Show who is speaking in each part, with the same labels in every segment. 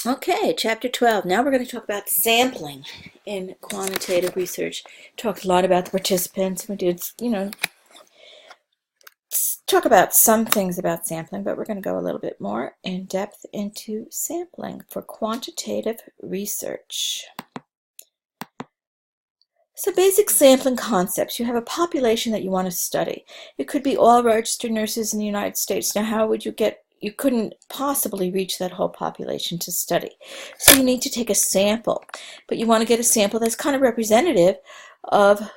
Speaker 1: Okay, chapter 12. Now we're going to talk about sampling in quantitative research. Talked a lot about the participants. We did, talk about some things about sampling, but we're going to go a little bit more in depth into sampling for quantitative research. So basic sampling concepts. You have a population that you want to study. It could be all registered nurses in the United States. Now, how would you couldn't possibly reach that whole population to study. So you need to take a sample, but you want to get a sample that's kind of representative of,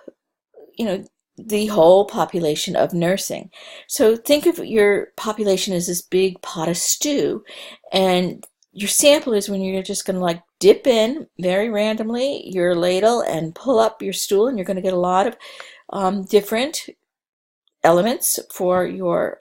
Speaker 1: the whole population of nursing. So think of your population as this big pot of stew, and your sample is when you're just going to like dip in very randomly your ladle and pull up your stool, and you're going to get a lot of different elements for your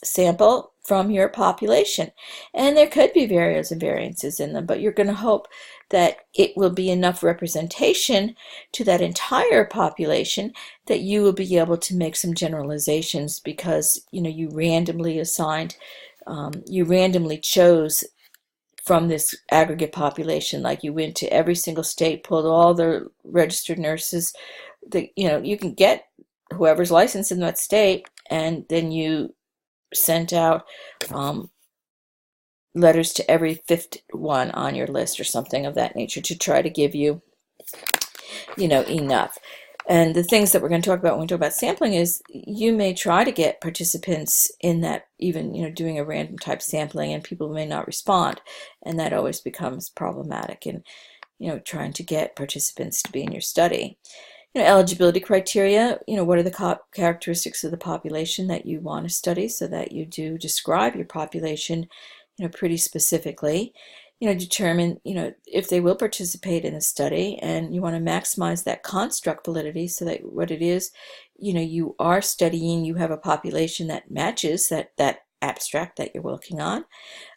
Speaker 1: sample from your population. And there could be variants and variances in them, but you're going to hope that it will be enough representation to that entire population that you will be able to make some generalizations, because you randomly assigned, you randomly chose from this aggregate population. Like you went to every single state, pulled all the registered nurses that you can get, whoever's licensed in that state, and then you sent out letters to every fifth one on your list or something of that nature to try to give you, enough. And the things that we're going to talk about when we talk about sampling is you may try to get participants in that, even, doing a random type sampling, and people may not respond. And that always becomes problematic in, trying to get participants to be in your study. Eligibility criteria, what are the characteristics of the population that you want to study, so that you do describe your population, pretty specifically. Determine, if they will participate in the study, and you want to maximize that construct validity, so that what it is, you are studying, you have a population that matches that abstract that you're working on.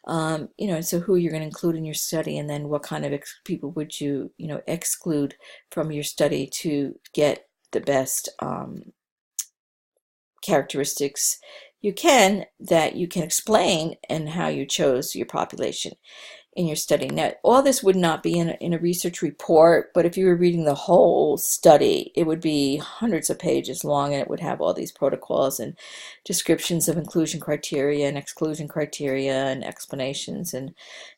Speaker 1: And so who you're going to include in your study, and then what kind of people would you, exclude from your study to get the best characteristics that you can explain, and how you chose your population in your study. Now, all this would not be in a research report, but if you were reading the whole study, it would be hundreds of pages long, and it would have all these protocols and descriptions of inclusion criteria and exclusion criteria and explanations, and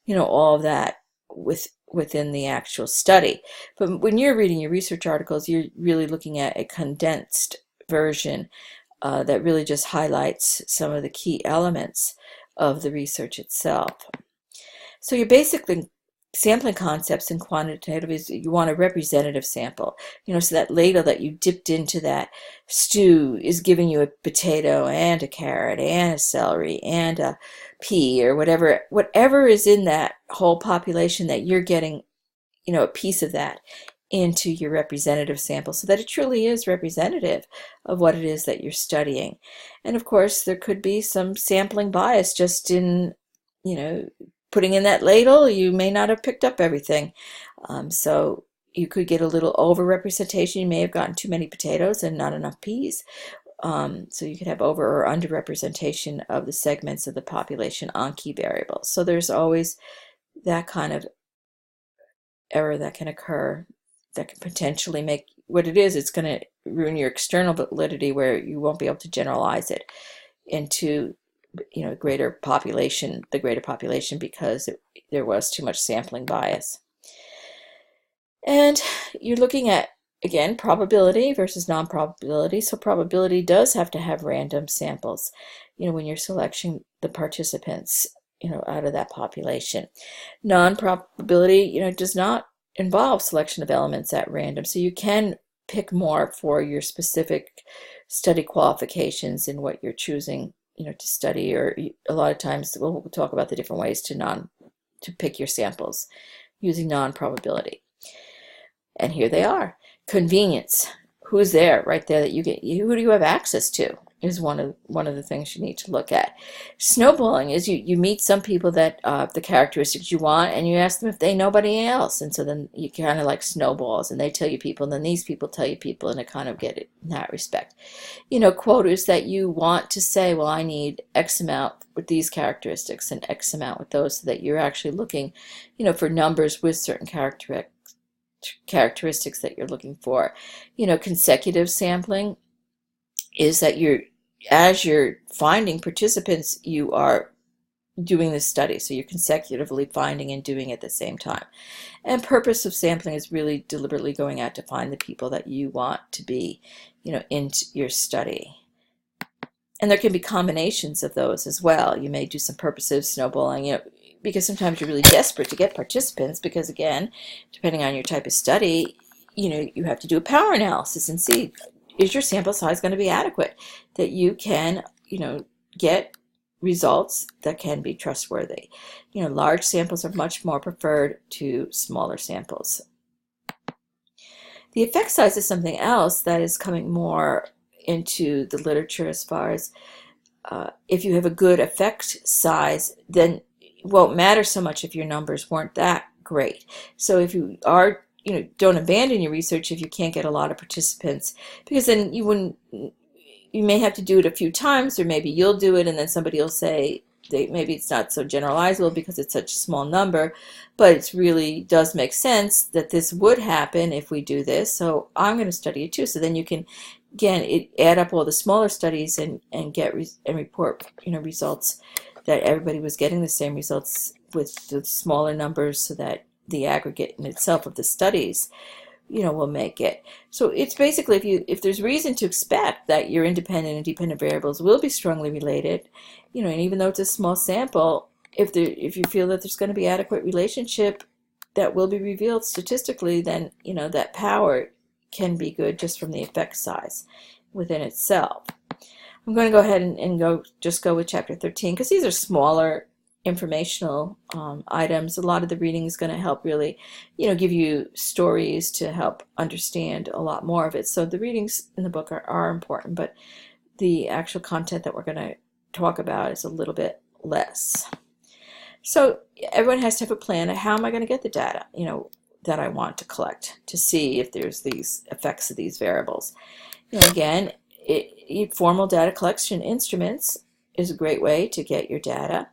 Speaker 1: all of that within the actual study. But when you're reading your research articles, you're really looking at a condensed version that really just highlights some of the key elements of the research itself. So your basic sampling concepts in quantitative is you want a representative sample. So that ladle that you dipped into that stew is giving you a potato and a carrot and a celery and a pea, or whatever is in that whole population, that you're getting, a piece of that into your representative sample, so that it truly is representative of what it is that you're studying. And of course, there could be some sampling bias just in, putting in that ladle. You may not have picked up everything. So you could get a little over-representation. You may have gotten too many potatoes and not enough peas. So you could have over or under-representation of the segments of the population on key variables. So there's always that kind of error that can occur, that can potentially make what it is, it's going to ruin your external validity, where you won't be able to generalize it into the greater population, because there was too much sampling bias. And you're looking at, again, probability versus non-probability. So probability does have to have random samples, when you're selecting the participants, out of that population. Non-probability, does not involve selection of elements at random. So you can pick more for your specific study qualifications in what you're choosing, to study. Or a lot of times we'll talk about the different ways to pick your samples using non-probability. And here they are. Convenience. Who's there right there that you get? Who do you have access to? is one of the things you need to look at. Snowballing is you meet some people that the characteristics you want, and you ask them if they know nobody else, and so then you kind of like snowballs, and they tell you people, and then these people tell you people, and it kind of get it in that respect. Quotas that you want to say, well, I need X amount with these characteristics and X amount with those, so that you're actually looking, for numbers with certain characteristics that you're looking for. Consecutive sampling is that as you're finding participants, you are doing this study. So you're consecutively finding and doing it at the same time. And purpose of sampling is really deliberately going out to find the people that you want to be, in your study. And there can be combinations of those as well. You may do some purposive snowballing, because sometimes you're really desperate to get participants, because again, depending on your type of study, you have to do a power analysis and see, is your sample size going to be adequate, that you can, get results that can be trustworthy. Large samples are much more preferred to smaller samples. The effect size is something else that is coming more into the literature, as far as if you have a good effect size, then it won't matter so much if your numbers weren't that great. So if you are, don't abandon your research if you can't get a lot of participants, because then you may have to do it a few times, or maybe you'll do it and then somebody will say maybe it's not so generalizable because it's such a small number, but it really does make sense that this would happen if we do this, so I'm going to study it too. So then you can, again, add up all the smaller studies and get and report results that everybody was getting the same results with the smaller numbers, so that the aggregate in itself of the studies will make it. So it's basically, if there's reason to expect that your independent and dependent variables will be strongly related, and even though it's a small sample, if you feel that there's going to be adequate relationship that will be revealed statistically, then that power can be good just from the effect size within itself. I'm going to go ahead and go with chapter 13, because these are smaller informational items. A lot of the reading is going to help really, give you stories to help understand a lot more of it. So the readings in the book are important, but the actual content that we're going to talk about is a little bit less. So everyone has to have a plan of, how am I going to get the data, that I want to collect to see if there's these effects of these variables. Again, formal data collection instruments is a great way to get your data.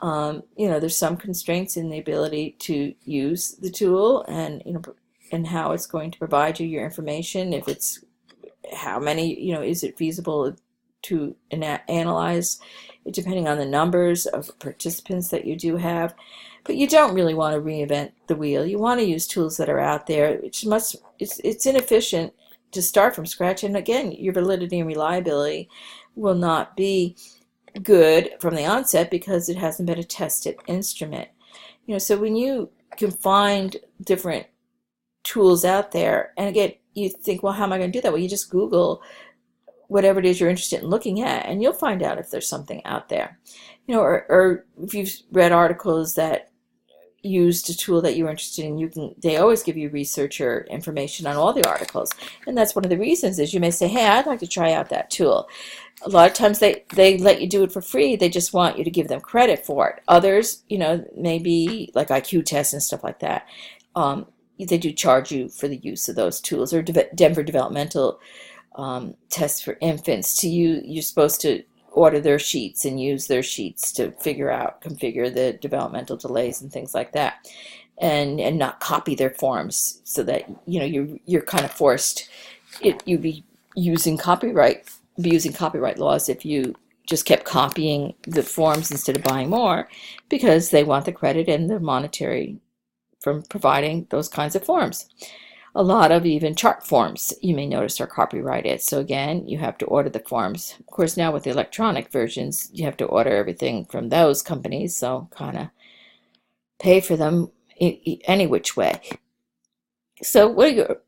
Speaker 1: There's some constraints in the ability to use the tool, and and how it's going to provide you your information. If it's how many, is it feasible to analyze it, depending on the numbers of participants that you do have. But you don't really want to reinvent the wheel. You want to use tools that are out there. It's inefficient to start from scratch, and again, your validity and reliability will not be good from the onset because it hasn't been a tested instrument. So when you can find different tools out there, and again, you think, well, how am I going to do that? Well, you just Google whatever it is you're interested in looking at, and you'll find out if there's something out there. Or if you've read articles that used a tool that you're interested in, they always give you researcher information on all the articles, and that's one of the reasons is you may say, hey, I'd like to try out that tool. A lot of times they let you do it for free. They just want you to give them credit for it. Others, maybe like IQ tests and stuff like that, they do charge you for the use of those tools. Or Denver Developmental tests for infants. You're supposed to order their sheets and use their sheets to configure the developmental delays and things like that, and not copy their forms, so that you're kind of forced. You'd be using copyright laws if you just kept copying the forms instead of buying more, because they want the credit and the monetary from providing those kinds of forms. A lot of even chart forms, you may notice, are copyrighted. So again, you have to order the forms. Of course, now with the electronic versions, you have to order everything from those companies, so kind of pay for them any which way. So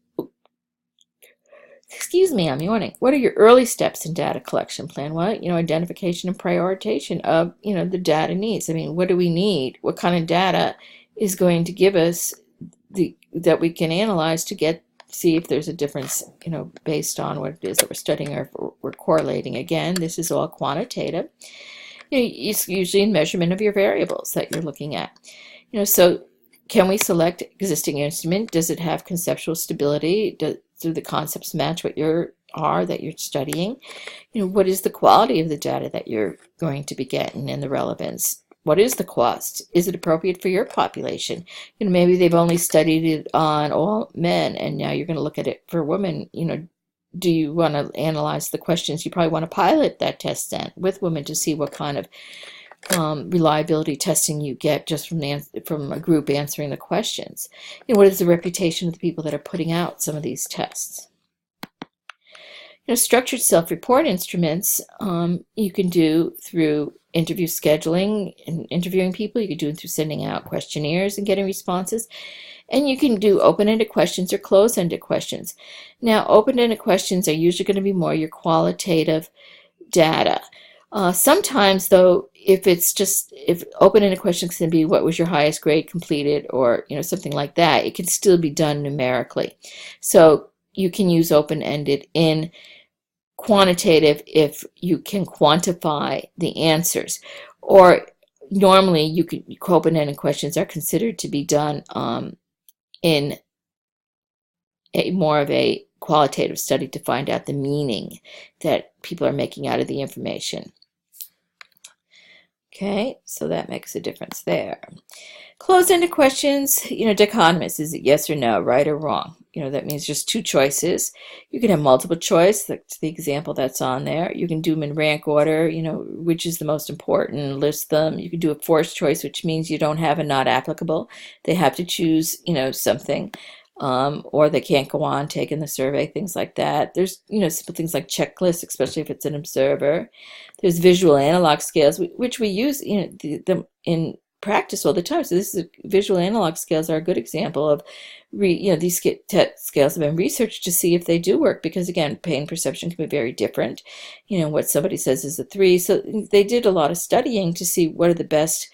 Speaker 1: excuse me, I'm yawning. What are your early steps in data collection plan? Well, identification and prioritization of, the data needs. I mean, what do we need? What kind of data is going to give us that we can analyze to get see if there's a difference, based on what it is that we're studying or if we're correlating. Again, this is all quantitative. It's usually in measurement of your variables that you're looking at. So can we select existing instrument? Does it have conceptual stability? Do the concepts match what that you're studying? What is the quality of the data that you're going to be getting and the relevance? What is the cost? Is it appropriate for your population? Maybe they've only studied it on all men, and now you're going to look at it for women. Do you want to analyze the questions? You probably want to pilot that test then with women to see what kind of reliability testing you get just from a group answering the questions. What is the reputation of the people that are putting out some of these tests? Structured self-report instruments you can do through interview scheduling and interviewing people. You can do it through sending out questionnaires and getting responses. And you can do open-ended questions or closed-ended questions. Now, open-ended questions are usually going to be more your qualitative data. Sometimes, though, if open-ended questions can be what was your highest grade completed or something like that, it can still be done numerically. So you can use open-ended in quantitative if you can quantify the answers. Or normally open-ended questions are considered to be done in more of a qualitative study to find out the meaning that people are making out of the information. Okay, so that makes a difference there. Closed-ended questions, dichotomous. Is it yes or no, right or wrong? That means just two choices. You can have multiple choice, that's the example that's on there. You can do them in rank order, which is the most important, list them. You can do a forced choice, which means you don't have a not applicable. They have to choose, something. Or they can't go on taking the survey, things like that. There's, simple things like checklists, especially if it's an observer. There's visual analog scales, which we use, them in practice all the time. So visual analog scales are a good example of, these scales have been researched to see if they do work, because again, pain perception can be very different. What somebody says is a 3. So they did a lot of studying to see what are the best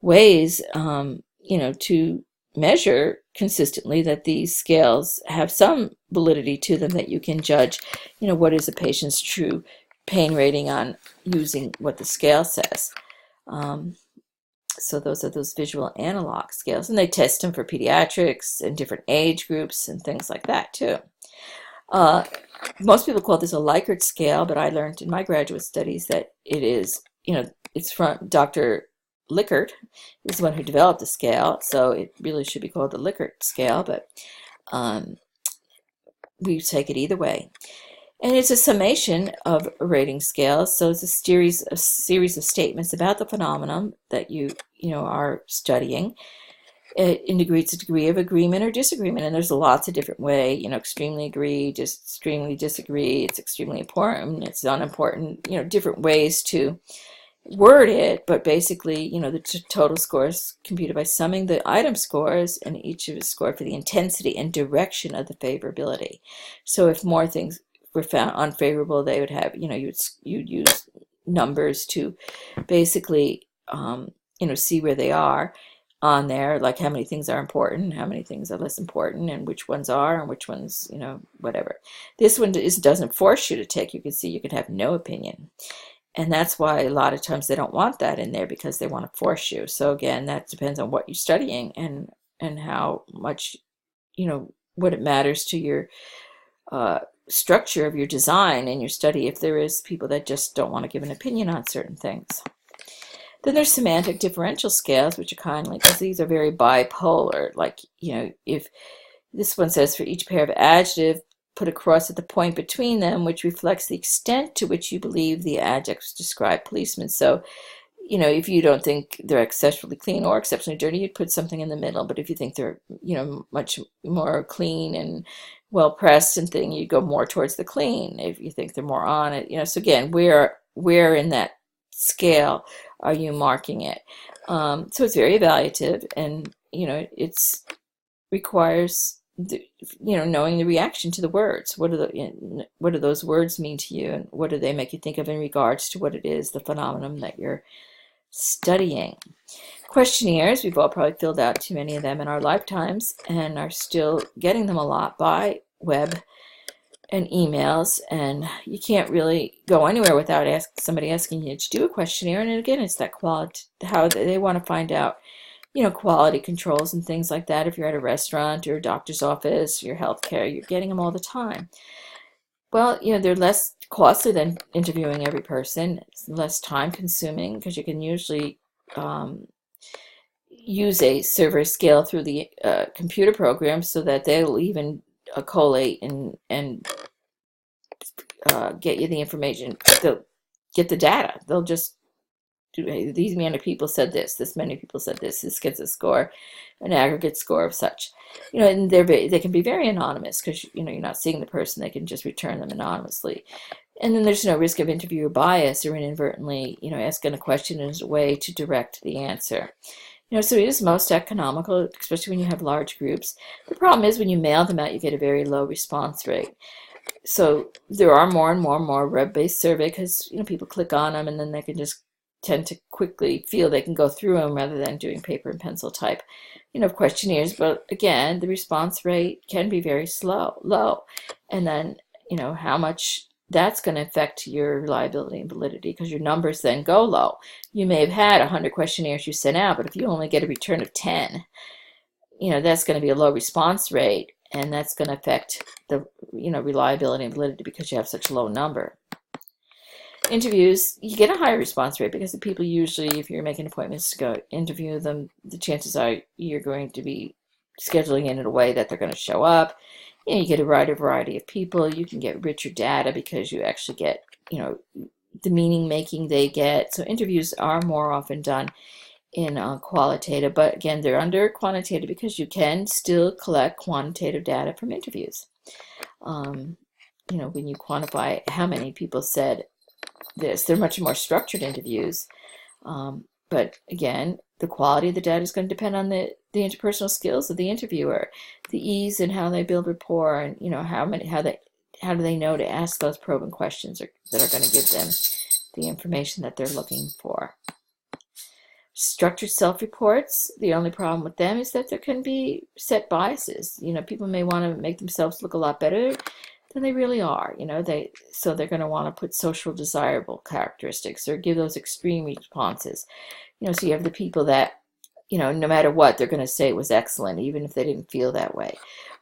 Speaker 1: ways, to measure consistently that these scales have some validity to them, that you can judge, what is a patient's true pain rating on using what the scale says. So those are those visual analog scales, and they test them for pediatrics and different age groups and things like that too. Most people call this a Likert scale, but I learned in my graduate studies that it is, it's from Dr. Likert is the one who developed the scale, so it really should be called the Likert scale, but we take it either way. And it's a summation of rating scales, so it's a series of statements about the phenomenon that you are studying. It indicates a degree of agreement or disagreement, and there's lots of different ways, extremely agree, just extremely disagree, it's extremely important, it's unimportant, different ways to word it, but basically, the total scores computed by summing the item scores, and each of is scored for the intensity and direction of the favorability. So if more things were found unfavorable, they would have, you'd use numbers to basically, see where they are on there, like how many things are important, how many things are less important, and which ones are, and which ones, whatever. This one doesn't force you to take. You can see you could have no opinion. And that's why a lot of times they don't want that in there, because they want to force you. So again, that depends on what you're studying and how much, what it matters to your structure of your design and your study, if there is people that just don't want to give an opinion on certain things. Then there's semantic differential scales, which are kindly, because these are very bipolar. Like, if this one says for each pair of adjective, put a cross at the point between them, which reflects the extent to which you believe the adjectives describe policemen. So, if you don't think they're exceptionally clean or exceptionally dirty, you'd put something in the middle. But if you think they're, much more clean and well pressed and thing, you go more towards the clean. If you think they're more on it, so again, where in that scale are you marking it? So it's very evaluative, and it's requires knowing the reaction to the words. What do those words mean to you, and what do they make you think of in regards to what it is, the phenomenon that you're studying? Questionnaires, we've all probably filled out too many of them in our lifetimes and are still getting them a lot by web and emails, and you can't really go anywhere without somebody asking you to do a questionnaire. And again, it's that quality, how they want to find out, quality controls and things like that. If you're at a restaurant or a doctor's office, your healthcare, you're getting them all the time. Well, they're less costly than interviewing every person. It's less time consuming because you can usually use a survey scale through the computer program so that they'll even collate and get you the information. They'll get the data. They'll just do, hey, these many people said this many people said this gets a score, an aggregate score of such. And they can be very anonymous because you're not seeing the person. They can just return them anonymously. And then there's no risk of interviewer bias or inadvertently, asking a question as a way to direct the answer. So it is most economical, especially when you have large groups. The problem is when you mail them out, you get a very low response rate. So there are more and more web-based survey because, people click on them and then they can just tend to quickly feel they can go through them rather than doing paper and pencil type, questionnaires. But again, the response rate can be very low. And then, how much that's going to affect your reliability and validity because your numbers then go low. You may have had 100 questionnaires you sent out, but if you only get a return of 10, that's going to be a low response rate, and that's going to affect the reliability and validity because you have such a low number. Interviews, you get a higher response rate because the people usually, if you're making appointments to go interview them, the chances are you're going to be scheduling in a way that they're going to show up. You get a wider variety of people. You can get richer data because you actually get, the meaning making they get. So interviews are more often done in qualitative, but again, they're under quantitative because you can still collect quantitative data from interviews. When you quantify how many people said this, they're much more structured interviews. But again, the quality of the data is going to depend on the interpersonal skills of the interviewer, the ease and how they build rapport, and how do they know to ask those probing questions that are going to give them the information that they're looking for. Structured self-reports, the only problem with them is that there can be set biases. People may want to make themselves look a lot better than they really are. So they're going to want to put social desirable characteristics or give those extreme responses. So you have the people that, no matter what, they're going to say it was excellent, even if they didn't feel that way.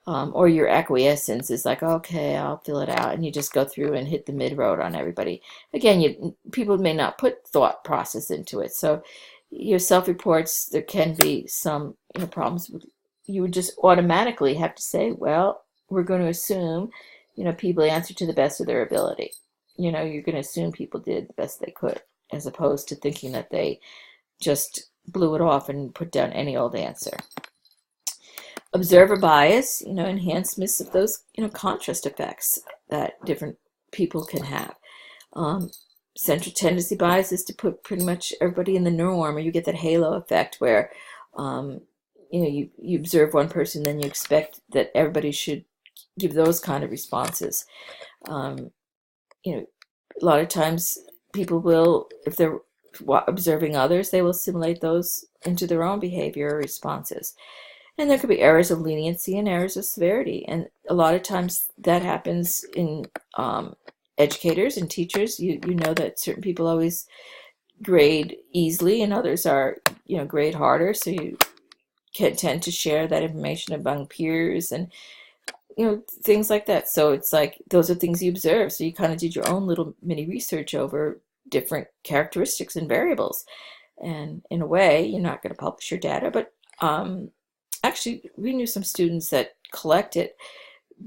Speaker 1: Or your acquiescence is like, okay, I'll fill it out, and you just go through and hit the mid-road on everybody. Again, people may not put thought process into it. So your self-reports, there can be some problems. You would just automatically have to say, well, we're going to assume people answered to the best of their ability. You're going to assume people did the best they could, as opposed to thinking that they just blew it off and put down any old answer. Observer bias, enhancements of those, contrast effects that different people can have. Central tendency bias is to put pretty much everybody in the norm, or you get that halo effect where, you observe one person, then you expect that everybody should give those kind of responses. A lot of times people will, if they're observing others, they will assimilate those into their own behavior or responses. And there could be errors of leniency and errors of severity. And a lot of times that happens in educators and teachers. You know that certain people always grade easily and others are, grade harder. So you can tend to share that information among peers and things like that. So it's like those are things you observe. So you kind of did your own little mini research over different characteristics and variables. And in a way, you're not going to publish your data, but actually, we knew some students that collected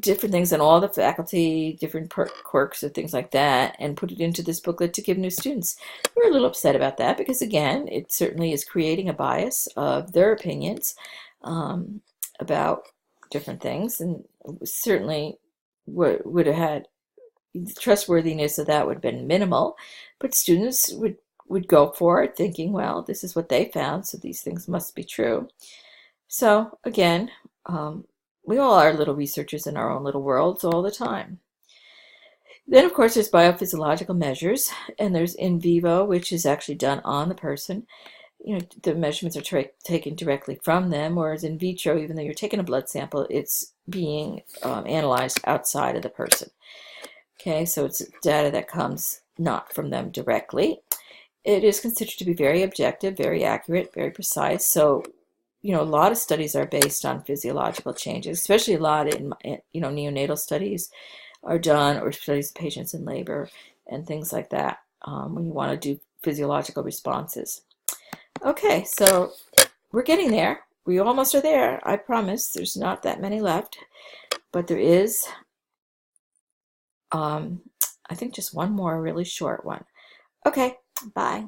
Speaker 1: different things on all the faculty, different quirks or things like that, and put it into this booklet to give new students. We're a little upset about that because, again, it certainly is creating a bias of their opinions about different things, and certainly would have had the trustworthiness of that would have been minimal, but students would go for it thinking, well, this is what they found, so these things must be true. So again, we all are little researchers in our own little worlds all the time. Then, of course, there's biophysiological measures, and there's in vivo, which is actually done on the person. the measurements are taken directly from them, whereas in vitro, even though you're taking a blood sample, it's being analyzed outside of the person. Okay, so it's data that comes not from them directly. It is considered to be very objective, very accurate, very precise. So, a lot of studies are based on physiological changes, especially a lot in neonatal studies are done, or studies of patients in labor and things like that, when you want to do physiological responses. Okay, so we're getting there. We almost are there. I promise. There's not that many left, but there is, I think, just one more really short one. Okay, bye.